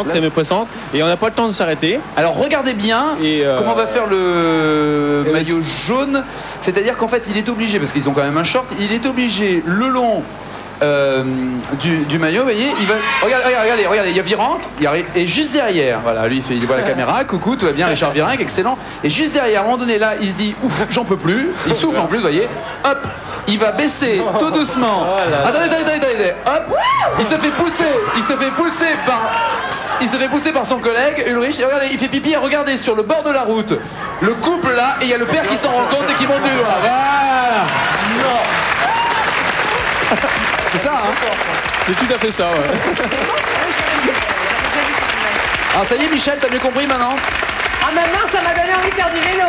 très pressante et on n'a pas le temps de s'arrêter. Alors regardez bien comment va faire le maillot jaune. C'est-à-dire qu'en fait il est obligé, parce qu'ils ont quand même un short, il est obligé le long du maillot, vous voyez, il va. Regardez, il y a Virenque, et juste derrière, voilà, lui il voit la caméra, coucou, tout va bien, Richard Virenque, excellent. Et juste derrière, à un moment donné, là, il se dit, ouf, j'en peux plus, il souffle en plus, vous voyez, hop, il va baisser tout doucement. Attendez, hop, il se fait pousser par son collègue Ulrich, et regardez, il fait pipi, et regardez sur le bord de la route, le couple là, et il y a le père qui s'en rend compte et qui monte du doigt. Voilà. C'est ça, hein? C'est tout à fait ça, ouais. Alors ça y est, Michel, t'as mieux compris maintenant? Ah, maintenant, ça m'a donné envie de faire du vélo.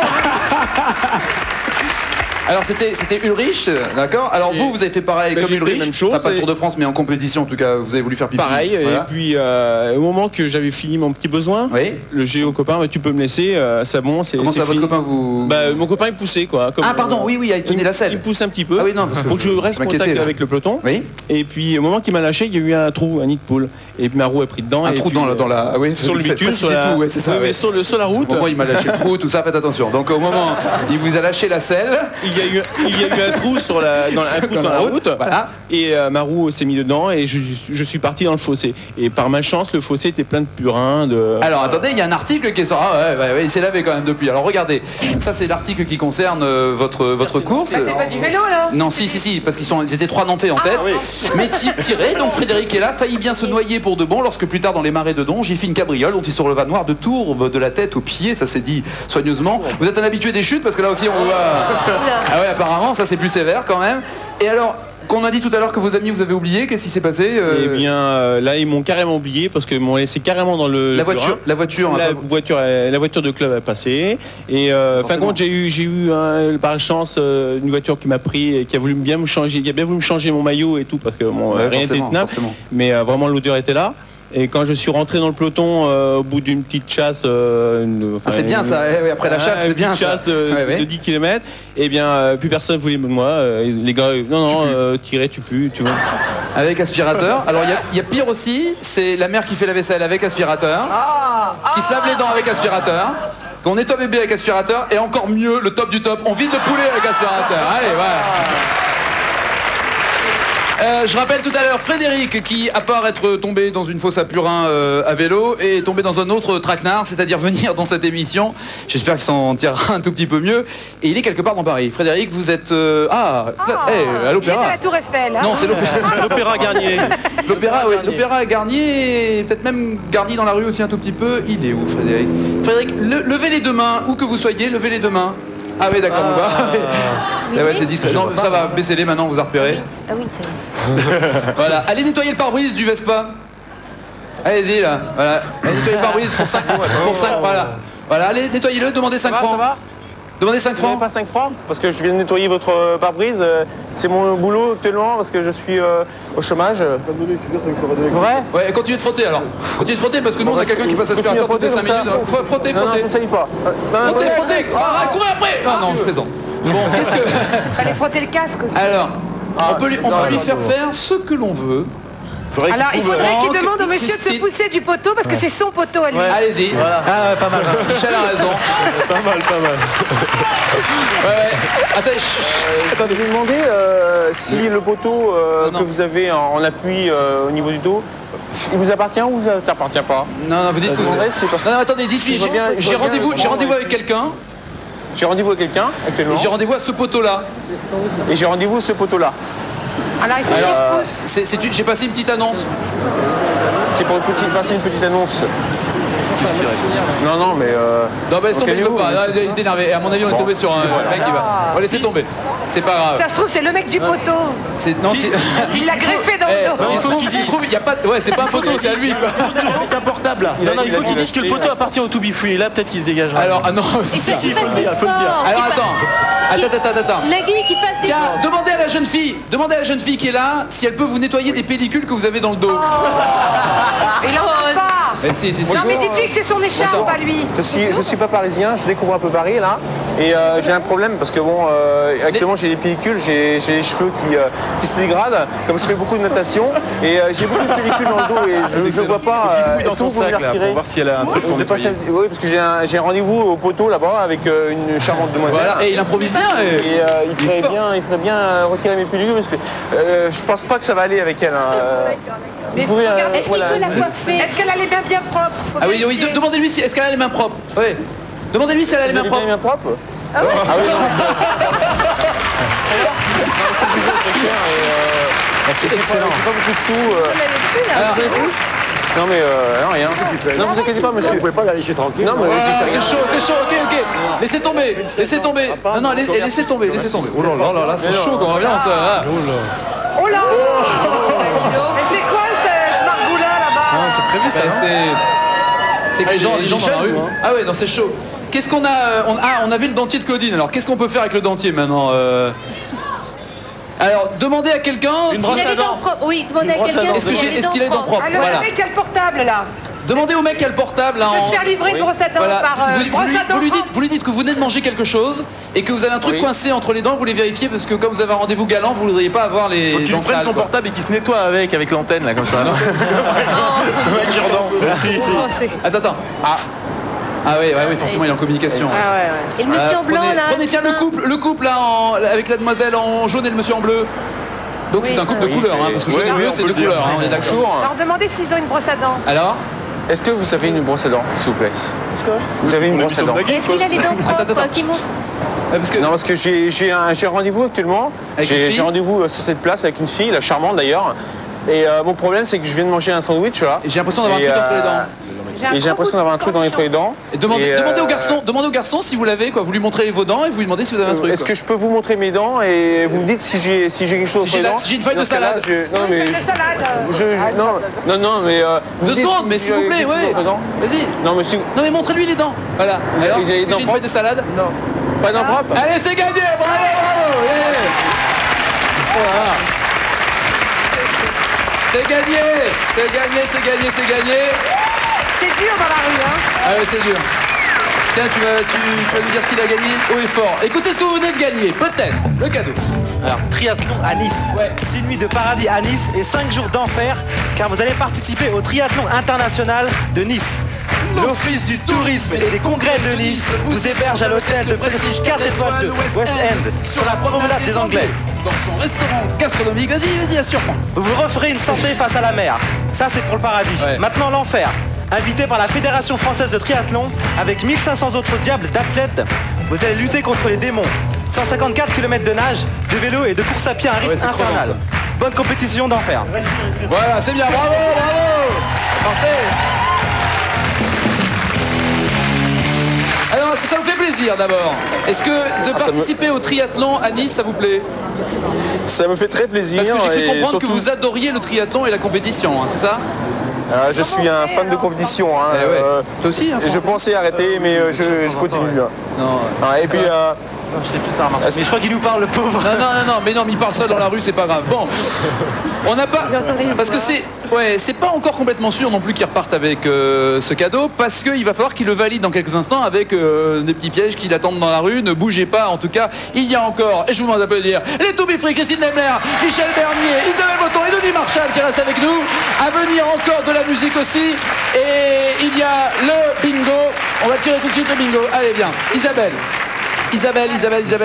Alors c'était Ulrich, d'accord. Alors vous avez fait pareil comme Ulrich, même chose, pas Tour de France mais en compétition en tout cas, vous avez voulu faire pipi. Pareil, voilà. Et puis au moment que j'avais fini mon petit besoin, oui. Le géo copain, tu peux me laisser, c'est bon, c'est Comment ça, votre copain vous... Mon copain il poussait quoi. Comme, ah pardon, oui, il tenait la selle. Il pousse un petit peu, ah, oui, non, parce pour que je reste en contact avec le peloton. Oui. Et puis au moment qu'il m'a lâché, il y a eu un trou, un nid de poule. Et puis ma roue a pris dedans. Un trou dans la... oui, sur le bitume, sur la route. Au moment il m'a lâché le trou, tout ça, faites attention. Donc au moment il vous a lâché la selle, il y a eu un trou dans la route, voilà. Et ma roue s'est mise dedans et je suis parti dans le fossé. Et par malchance, le fossé était plein de purin. Alors attendez, il y a un article qui est sorti. Ah ouais, il s'est lavé quand même depuis. Alors regardez, ça c'est l'article qui concerne votre course. Bah, c'est pas du vélo alors? Non, si, parce qu'ils étaient 3 Nantais en tête. Ah, oui. Mais tiré, donc Frédéric est là, faillit bien se noyer pour de bon lorsque plus tard dans les marais de Donge, il fit une cabriole dont il se releva noir de tourbe de la tête aux pieds, ça s'est dit soigneusement. Vous êtes un habitué des chutes parce que là aussi on voit. Ah ouais, apparemment ça c'est plus sévère quand même. Et alors, qu'on a dit tout à l'heure que vos amis vous avez oublié, qu'est-ce qui s'est passé? Eh bien, là ils m'ont carrément oublié parce qu'ils m'ont laissé carrément dans le. La voiture de club a passé. Et fin compte, j'ai eu par chance une voiture qui m'a pris et qui a voulu bien me changer mon maillot et tout parce que rien n'était tenable. Mais vraiment l'odeur était là. Et quand je suis rentré dans le peloton au bout d'une petite chasse, c'est bien ça. Après la chasse, c'est bien chasse de 10 km. Et bien, plus personne voulait de moi. Les gars, non, tirer, tu pues, tu vois. Avec aspirateur. Alors il y a pire aussi, c'est la mère qui fait la vaisselle avec aspirateur, qui se lave les dents avec aspirateur. Qu'on nettoie bébé avec aspirateur. Et encore mieux, le top du top, on vide le poulet avec aspirateur. Allez, voilà. Je rappelle tout à l'heure Frédéric qui, à part être tombé dans une fosse à purin à vélo, est tombé dans un autre traquenard, c'est-à-dire venir dans cette émission. J'espère qu'il s'en tirera un tout petit peu mieux. Et il est quelque part dans Paris. Frédéric, vous êtes... à l'Opéra. Il est à la Tour Eiffel. Hein. Non, c'est l'Opéra. L'Opéra Garnier. L'Opéra, oui. L'Opéra Garnier, peut-être même Garni dans la rue aussi un tout petit peu. Il est où, Frédéric? Frédéric, levez les deux mains, où que vous soyez, levez les deux mains. Ah oui, d'accord, on va. C'est discret. Non, ça va, baissez-les maintenant, vous a repéré. Ah oui, c'est vrai. Voilà, allez nettoyer le pare-brise du Vespa. Allez-y là, voilà. Allez nettoyer le pare-brise pour 5 voilà. Voilà, allez nettoyez-le, demandez 5 francs. Ça va? Demandez 5 francs. Pas 5 francs? Parce que je viens de nettoyer votre pare-brise. C'est mon boulot actuellement parce que je suis au chômage. Vrai? Ouais, continuez de frotter alors. Continuez de frotter parce que nous on a quelqu'un qui passe aspirateur toutes les 5 minutes. Frottez. Non, je ne sais pas. Frottez. Courez après. Non, je plaisante. Bon, qu'est-ce que... Fallait frotter le casque aussi. Alors, on peut lui faire faire ce que l'on veut. Alors, il faudrait qu'il demande au monsieur de se pousser du poteau parce que c'est son poteau à lui. Ouais. Allez-y. Voilà. Ah ouais, pas mal. Michel a raison. Pas mal. Ouais. Attendez, je vais demander si le poteau que vous avez en appui au niveau du dos, il vous appartient ou vous appartient pas? Non, vous dites que vous... Non, attendez, dites-lui, j'ai rendez-vous avec quelqu'un. J'ai rendez-vous avec quelqu'un actuellement. Et j'ai rendez-vous à ce poteau-là. Et j'ai rendez-vous à ce poteau-là. Alors, il faut qu'il se pousse. J'ai passé une petite annonce. C'est pour passer une petite annonce. Non, mais... Non, laisse tomber, il ne faut pas. Il est énervé. Et à mon avis, on est tombé sur un mec qui va... On va laisser tomber. C'est pas grave. Ça se trouve, c'est le mec du poteau. Il l'a greffé dans le dos. Il trouve, il n'y a pas... Ouais, c'est pas un poteau, c'est à lui. Avec un portable, là. Non, il faut qu'il dise que le poteau appartient au To Be Free. Là, peut-être qu'il se dégagera. Alors, ah non, il faut qu'il fasse du sport. Alors, attends. Nagui qui fasse du sport. Tiens, demandez à la jeune fille qui est là si elle peut vous nettoyer des pellicules que vous avez dans le dos. Il en a pas. Si. Non, mais dites-lui que c'est son écharpe à lui. Je suis pas parisien, je découvre un peu Paris, là. Et j'ai un problème parce que bon, actuellement j'ai des pellicules, j'ai les cheveux qui se dégradent, comme je fais beaucoup de natation, et j'ai beaucoup de pellicules dans le dos et je ne vois pas. Est-ce que vous pouvez me les retirer? Pour voir si elle a un truc pour nettoyer. Oui, parce que j'ai un rendez-vous au poteau là-bas avec une charmante demoiselle. Voilà, et il improvise bien. Et il ferait bien retirer mes pellicules, mais je pense pas que ça va aller avec elle. Mais vous pouvez, Est-ce qu'il peut la coiffer? Est-ce qu'elle a les mains bien propres? Ah oui, oui, demandez-lui si est-ce qu'elle a les mains propres. Oui. Demandez-lui si elle a les mains propres. Les mains propres? Ah ouais? Ah oui, c'est bizarre, très cher et j'ai pas beaucoup de sous. Vous Vous avez plus? Non mais non, rien. Non, vous inquiétez pas, monsieur. Vous pouvez pas la laisser tranquille. Non, mais C'est chaud, ok. Laissez tomber. Non, laissez tomber. Oh là là, c'est chaud quand on revient. Oh là! Mais c'est quoi ce margoulat là-bas? C'est prévu ça. C'est que les gens dans la rue. Ah ouais, non, c'est chaud. Qu'est-ce qu'on a on avait le dentier de Claudine. Alors, qu'est-ce qu'on peut faire avec le dentier maintenant? Alors, demandez à quelqu'un. Une brosse à dents. Oui, demandez à quelqu'un. Est-ce qu'il a les dents propres? Alors, le mec qui a le portable là. Demandez au mec qui a le portable. Il peut se faire livrer une brosse à dents par vous lui dites que vous venez de manger quelque chose et que vous avez un truc coincé entre les dents, vous les vérifiez parce que comme vous avez un rendez-vous galant, vous ne voudriez pas avoir les faut qu'il dents prenne sales, son quoi. portable et qu'il se nettoie avec l'antenne là comme ça. Attends. Ah oui, forcément il est en communication. Ah ouais. Et le monsieur en blanc là. Prenez tiens le couple là avec la demoiselle en jaune et le monsieur en bleu. Donc c'est un couple de couleurs, parce que jaune et bleu c'est deux couleurs, on est d'accord. Alors demandez s'ils ont une brosse à dents. Alors est-ce que vous avez une brosse à dents, s'il vous plaît? Est-ce que vous avez une brosse à dents? Est-ce qu'il a les dents propres qui montent? Non, parce que j'ai un rendez-vous actuellement. J'ai rendez-vous sur cette place avec une fille, la charmante d'ailleurs. Et mon problème, c'est que je viens de manger un sandwich là. Et j'ai l'impression d'avoir un truc entre les dents. Et j'ai l'impression d'avoir un truc entre les dents. Et demandez au garçon si vous l'avez, quoi. Vous lui montrez vos dents et vous lui demandez si vous avez un truc. Est-ce que je peux vous montrer mes dents et vous me dites si j'ai quelque chose entre les dents? Si j'ai une feuille de salade. Non, mais. Non, mais. 2 secondes, mais s'il vous plaît, ouais. Vas-y. Non, mais si. Non, mais montrez-lui les dents. Voilà. Alors, est-ce que j'ai une feuille de salade? Non. Pas dents propres? Allez, c'est gagné. Bravo. Voilà. C'est gagné. C'est dur dans la rue, hein. Ah ouais, c'est dur. Tiens, tu vas nous dire ce qu'il a gagné haut et fort. Écoutez ce que vous venez de gagner, peut-être, le cadeau. Alors, triathlon à Nice. Ouais. 6 nuits de paradis à Nice et 5 jours d'enfer, car vous allez participer au triathlon international de Nice. L'Office du tourisme et des congrès de Nice vous héberge à l'hôtel de prestige 4 étoiles de West End, sur la promenade des Anglais. Dans son restaurant gastronomique, vas-y, assure-moi. Vous vous referez une santé face à la mer. Ça, c'est pour le paradis. Ouais. Maintenant, l'enfer. Invité par la Fédération française de triathlon, avec 1500 autres diables d'athlètes, vous allez lutter contre les démons. 154 km de nage, de vélo et de course à pied à un rythme infernal. Bonne compétition d'enfer. Voilà, c'est bien, bravo. Parfait. Alors, est-ce que ça vous fait plaisir d'abord? Est-ce que de participer au triathlon à Nice, ça vous plaît? Ça me fait très plaisir. Parce que j'ai cru comprendre surtout... que vous adoriez le triathlon et la compétition, hein, c'est ça? Je suis un fan de compétition. Hein. Toi aussi, hein, je pensais arrêter, mais je continue. Non. Et puis... Je sais plus ça, mais je crois qu'il nous parle, le pauvre. Non, mais il parle seul dans la rue, c'est pas grave. Bon, on n'a pas... Parce que c'est pas encore complètement sûr non plus qu'il reparte avec ce cadeau, parce qu'il va falloir qu'il le valide dans quelques instants avec des petits pièges qui l'attendent dans la rue. Ne bougez pas, en tout cas, il y a encore, et je vous demande d'applaudir, les To Be Free, Christine Lemler, Michel Bernier, Isabelle Botton et Denis Marchal qui restent avec nous. À venir encore de la musique aussi, et il y a le bingo. On va tirer tout de suite le bingo. Allez, viens, Isabelle,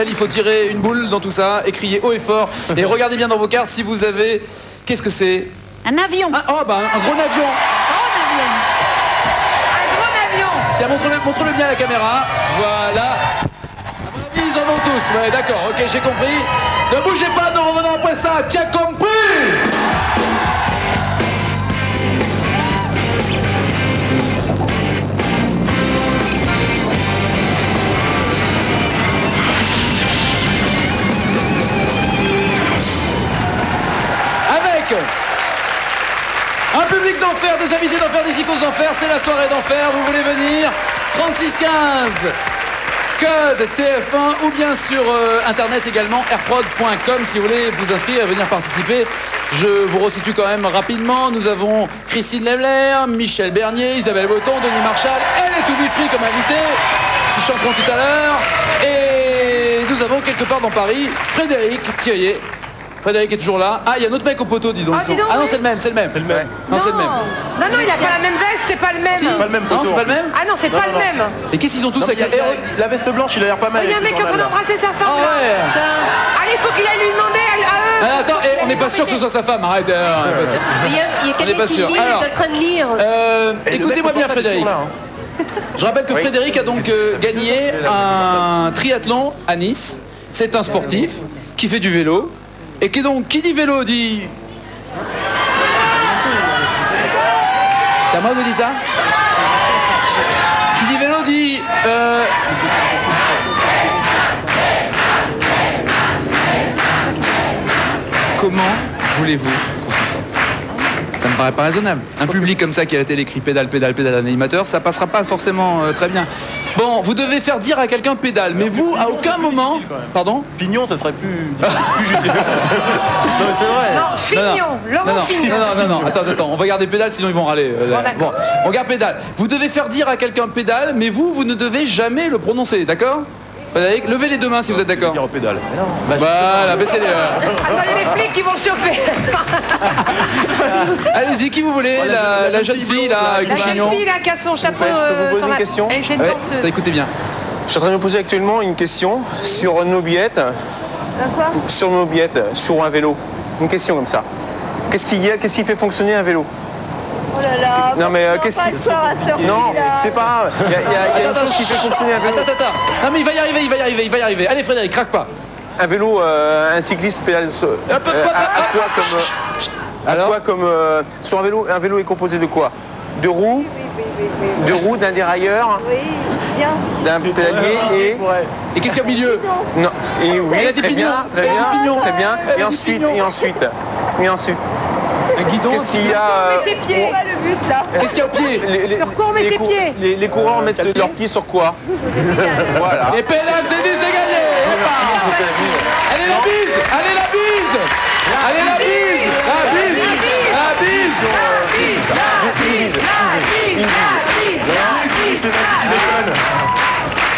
il faut tirer une boule dans tout ça et crier haut et fort. Et regardez bien dans vos cartes si vous avez... Qu'est-ce que c'est? Un avion. Un gros avion. Un gros avion. Tiens, montre-le bien à la caméra. Voilà. À mon avis, ils en ont tous. Ouais, d'accord, ok, j'ai compris. Ne bougez pas, nous revenons après ça. Tu as compris? Un public d'enfer, des invités d'enfer, des icônes d'enfer, c'est la soirée d'enfer, vous voulez venir? 3615 code TF1 ou bien sur internet également airprod.com si vous voulez vous inscrire et venir participer. Je vous resitue quand même rapidement. Nous avons Christine Lemler, Michel Bernier, Isabelle Botton, Denis Marchal et les To Be Free comme invités qui chanteront tout à l'heure. Et nous avons quelque part dans Paris Frédéric Thirier. Frédéric est toujours là. Ah, il y a un autre mec au poteau, dis donc. Ah, dis donc, ah non, oui. c'est le même, c'est le même. Ouais. Non, c'est le même. Non, il a pas la même veste, c'est pas le même. Si. Pas le même Non, poteau. c'est pas le même. Ah non, c'est pas le même. Et qu'est-ce qu'ils ont tous avec la La veste blanche, il a l'air pas mal. Il y a un mec qui est en train d'embrasser sa femme. Ah là. ouais. Allez, faut qu'il aille lui demander à eux. Ah, attends, on n'est pas sûr que ce soit sa femme, arrête. On n'est pas sûr. Il y a On n'est quelqu'un pas qui sûr. lit, il Alors, est en train de lire. Écoutez-moi bien, Frédéric. Je rappelle que Frédéric a donc gagné un triathlon à Nice. C'est un sportif qui fait du vélo. Et qui donc, qui dit vélo dit... C'est à moi que vous dites ça? Qui dit vélo dit... Comment voulez-vous qu'on se sorte? Ça me paraît pas raisonnable. Un public comme ça qui à la télé crie pédale, pédale, pédale, un animateur, ça passera pas forcément très bien. Bon, vous devez faire dire à quelqu'un pédale, mais vous, à aucun moment... Pardon? Pignon, ça serait plus juste. Non, mais c'est vrai. Non, Fignon, Laurent Fignon. Non, attends, on va garder pédale sinon ils vont râler. Bon, on garde pédale. Vous devez faire dire à quelqu'un pédale, mais vous ne devez jamais le prononcer, d'accord? Frédéric, levez les deux mains si vous êtes d'accord. Dire au pédale. Voilà, baissez les... Attends, il y a les flics qui vont le choper. Allez-y, qui vous voulez? La jeune fille là, avec le La jeune chignon. fille là qui a son chapeau. Je peux vous poser sur une la- question Elle était une Ouais, danseuse. ça, écoutez bien. Je suis en train de me poser actuellement une question sur nos billettes. Quoi? Sur nos billettes, sur un vélo. Une question comme ça. Qu'est-ce qui fait fonctionner un vélo? Oh là là, Non, mais, qu'est-ce pas qui- le soir à cette heure-ci, Non, là. c'est pas. Il y a une chose qui fait fonctionner un vélo. Attends. Non mais il va y arriver. Allez Frédéric, craque pas. Un vélo, un cycliste pédale. À quoi comme sur un vélo est composé de quoi? De roues, d'un dérailleur, Oui, bien. d'un pédalier Et qu'est-ce qu'il y a au milieu? non. Et oui, Elle a des très pignons. bien, très Elle a bien, des pignons. très bien. Elle a Et des ensuite, pignons. Un guidon. qu'est-ce qu'il y a? Mais ses pieds. C'est pas le but là. Qu'est-ce qu'il y a au pied? Sur quoi on met ses pieds? Les coureurs mettent leurs pieds sur quoi? Voilà. Les pédales, c'est dit, c'est gagné. Hoppa. Allez la bise.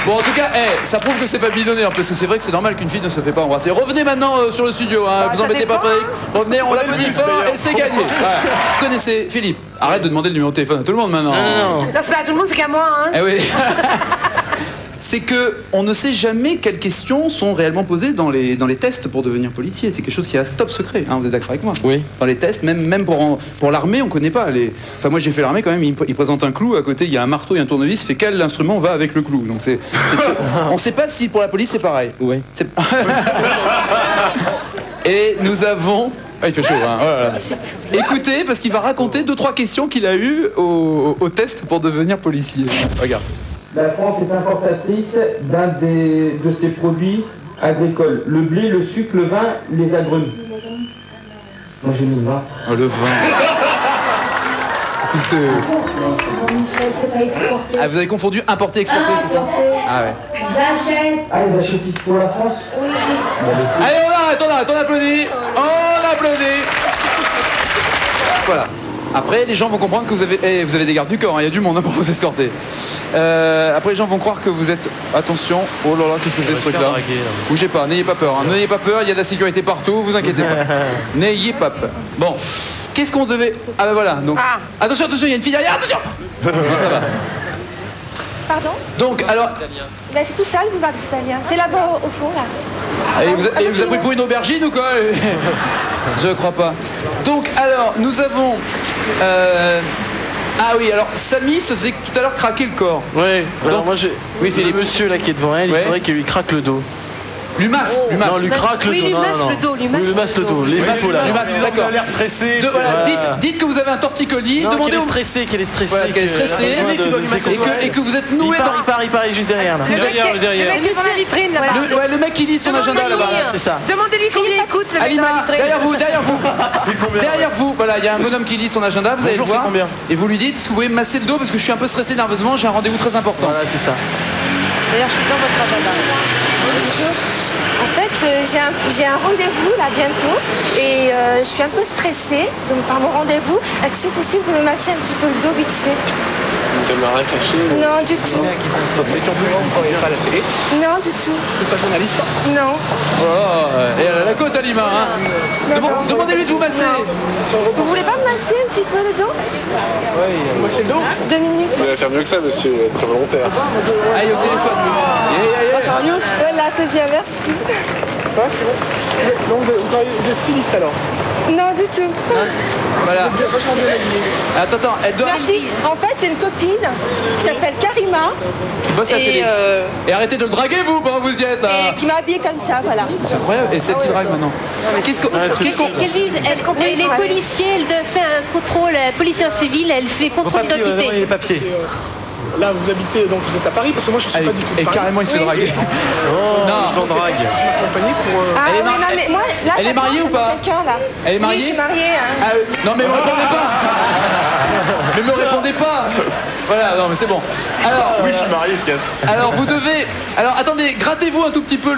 Bon, en tout cas, ça prouve que c'est pas bidonné, hein, parce que c'est vrai que c'est normal qu'une fille ne se fait pas embrasser. Revenez maintenant sur le studio, hein, vous ça embêtez pas dépend. Frédéric. Revenez, on l'applaudit fort et c'est gagné. Voilà. Vous connaissez Philippe. Arrête de demander le numéro de téléphone à tout le monde maintenant. Non, c'est pas à tout le monde, c'est qu'à moi. Hein. Eh oui. C'est que on ne sait jamais quelles questions sont réellement posées dans les tests pour devenir policier. C'est quelque chose qui reste top secret. Hein, vous êtes d'accord avec moi? Oui. Dans les tests, même pour l'armée, on connaît pas. Enfin, moi j'ai fait l'armée quand même. Ils présentent un clou à côté. Il y a un marteau et un tournevis. Fait quel instrument va avec le clou? Donc on sait pas si pour la police c'est pareil. Oui. Et nous avons. Ah, il fait chaud, hein. Oh là là. Écoutez, parce qu'il va raconter 2-3 questions qu'il a eues au test pour devenir policier. Regarde. La France est importatrice de ses produits agricoles. Le blé, le sucre, le vin, les agrumes. Moi j'ai mis le vin. Oh, le vin. Écoutez. Michel, c'est pas exporté. Ah, vous avez confondu importer exporter, c'est ça? Ah ouais. Ils achètent. Ah, ils achètent ici pour la France? Oui. Allez, on applaudit. On applaudit. Voilà. Après, les gens vont comprendre que vous avez des gardes du corps, hein, il y a du monde hein, pour vous escorter. Après, les gens vont croire que vous êtes... Attention, oh là là, qu'est-ce que c'est ce truc-là? Bougez pas, n'ayez pas peur. Hein. N'ayez pas peur, il y a de la sécurité partout, vous inquiétez pas. N'ayez pas peur. Bon, qu'est-ce qu'on devait... Ah ben voilà, donc... Attention, il y a une fille derrière, attention. Non, ça va. Pardon? Donc, alors... Ben, c'est tout ça le boulevard des Italiens. C'est là-bas au fond, là. Et vous avez pris pour une aubergine ou quoi? Je crois pas. Donc, alors, nous avons... Ah oui, alors, Samy se faisait tout à l'heure craquer le corps. Ouais, alors moi j'ai. Oui, Philippe. Le monsieur là qui est devant elle, Ouais. il faudrait qu'il lui craque le dos. Lumas. Non, lui craque le Oui, dos. lui non, masse non. le dos, lui masse Oui, lui masse le dos. Les épaules là. Lumas, d'accord. Il a l'air stressé. Voilà, dites que vous avez un torticolis, Non, demandez qu'elle est au... stressée, qu'elle est stressée. Voilà, qu'elle est stressée. Et que vous êtes noué dans... Il part, il est juste derrière là. Le mec qui est dans la vitrine là-bas. Le mec qui lit son agenda là-bas. C'est ça. Demandez-lui combien il coûte le mec dans la Alima, vitrine. derrière vous, voilà, il y a un bonhomme qui lit son agenda, vous allez le Bonjour, voir. c'est combien? Et vous lui dites, est-ce que vous pouvez me masser le dos parce que je suis un peu stressé nerveusement, j'ai un rendez-vous très important. Voilà, c'est ça. D'ailleurs, je suis dans votre agenda. En fait, j'ai un rendez-vous là bientôt et je suis un peu stressée donc, par mon rendez-vous. Est-ce que c'est possible de me masser un petit peu le dos vite fait? caméra cachée? Non, du tout. Et ton boulot, on ne pas à la télé? Non, du tout. Tu n'es pas journaliste? Non. Et elle a la côte à Lima. Hein. Demandez-lui de vous masser. Vous voulez pas me masser un petit peu le dos? Oui. Masser le dos? 2 minutes. Vous allez faire mieux que ça, monsieur, très volontaire. Allez, au téléphone. Ça va mieux? Voilà, c'est bien, merci. Ouais, c'est bon. Donc, vous êtes styliste alors? Non, du tout. Voilà. Vous êtes vachement bien habillé. Attends, elle doit... Merci. En fait, c'est une copine qui s'appelle Karima. Qui bosse à la télé. Et arrêtez de le draguer, vous, pendant que vous y êtes, là. Et qui m'a habillée comme ça, voilà. C'est incroyable. Et celle qui drague maintenant. Qu'est-ce qu'on... Qu'elle dise, les policiers, elle doit faire un contrôle, policier en civil, elle fait contrôle d'identité. Les papiers. Là, vous habitez, donc vous êtes à Paris, parce que moi je suis pas du tout de Et Paris. carrément, il se fait draguer. Oh, je l'en drague. Je m'accompagne pour... Ah Elle est oui, non, mais moi, là, Elle est mariée ou pas? Quelqu'un, là. Elle est mariée? Oui, je suis mariée. Hein. Ah, non, mais me répondez pas. Mais me répondez pas. Voilà, non, mais c'est bon. Alors, Oui, je suis marié, ce casse. alors vous devez... Alors, attendez, grattez-vous un tout petit peu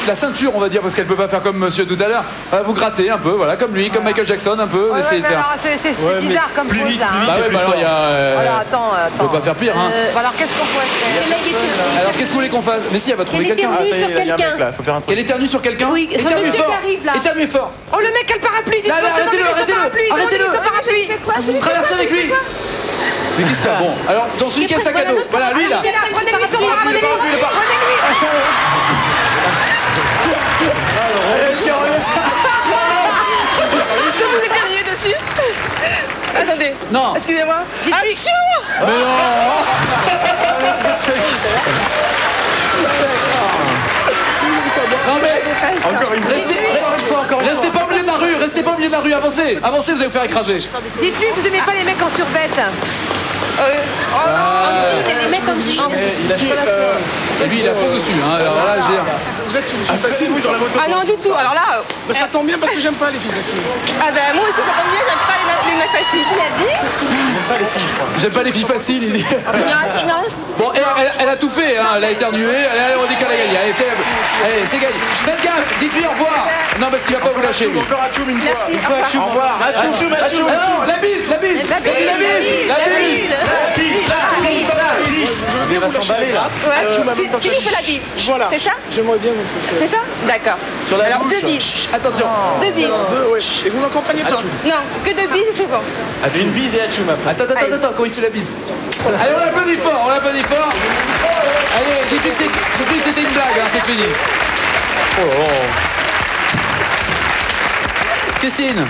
la ceinture, on va dire, parce qu'elle peut pas faire comme monsieur tout à l'heure. Vous grattez un peu, voilà, comme lui, comme Michael Jackson, un peu. Essayez de faire... C'est bizarre comme pose là. Bah ouais, bah alors il y a... Alors attends. On peut pas faire pire, hein. Alors qu'est-ce qu'on pourrait faire? Alors qu'est-ce que vous voulez qu'on fasse? Mais si, elle va trouver Elle quelqu'un. éternue sur quelqu'un. Faut faire un truc. Elle éternue sur quelqu'un? Oui, sur Éternue monsieur fort. qui arrive, là. Éternue fort. Oh le mec a le parapluie, Là, arrêtez-le, arrêtez-le. Je fais quoi? Je Traversez avec lui. Mais qu'est-ce qu'il y a? Bon, alors, dans celui qui a le sac à dos. Voilà, lui là. Prenez-lui son parapluie. Je peux vous éternuer dessus? Attendez. Non. Excusez-moi. Atchou! Mais non. Non mais restez pas au milieu de la rue, restez pas au milieu de la rue, avancez, avancez, vous allez vous faire écraser. Dites-lui que vous aimez pas les mecs en survette. En dessous, il y a des mecs en dessous. Et lui il a faux dessus, hein. Alors là j'ai... Vous êtes une fille facile, vous, dans la moto? Ah non, du tout. Alors là... Bah, ça tombe bien parce que j'aime pas les filles faciles. Ah ben moi aussi, ça tombe bien, j'aime pas les mecs faciles. Il a dit? J'aime pas les filles faciles, il dit. Non, Bon, elle a tout fait, hein. Elle a éternué, allez, on décale la gagné. Allez, c'est gagné. Faites gaffe, dites-lui au revoir. Non, parce qu'il va pas vous lâcher, lui. Encore Atchoum une fois. merci. Au revoir. Atchoum. Non, la bise. La bise. Je veux bien vous lâcher. Ouais. Si vous faites la bise. Voilà. C'est ça? J'aimerais bien vous faire C'est ça? D'accord. Alors 2 bises. Attention. 2 bises. ouais. Et vous m'accompagnez pas? Non, que 2 bises et c'est bon. Une bise et Atchoum après. Attends, comment il fait la bise? Allez, on l'applaudit fort, Allez, depuis que c'était une blague, hein, c'est fini. Christine.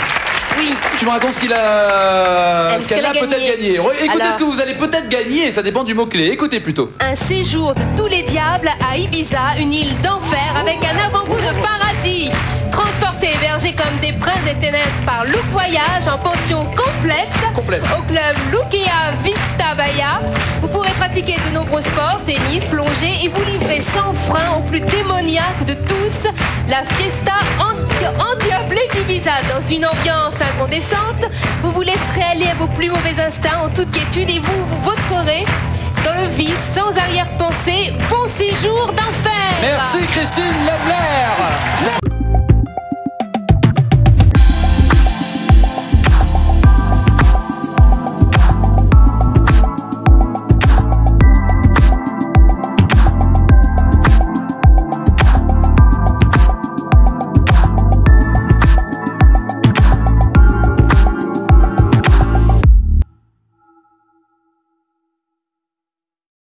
Oui. Tu me racontes ce qu'elle a peut-être gagné. Écoutez alors, ce que vous allez peut-être gagner, ça dépend du mot-clé. Écoutez plutôt. Un séjour de tous les diables à Ibiza, une île d'enfer avec un avant-goût de paradis. Transportés et hébergés comme des princes des ténèbres par Look Voyage en pension complète. Au club Lukia Vista Bahia. Vous pourrez pratiquer de nombreux sports, tennis, plongée et vous livrer sans frein au plus démoniaque de tous, la fiesta endiablée d'Ibiza. Dans une ambiance incandescente, vous vous laisserez aller à vos plus mauvais instincts en toute quiétude et vous vautrerez dans le vice sans arrière-pensée. Bon séjour d'enfer. Merci Christine Lebler.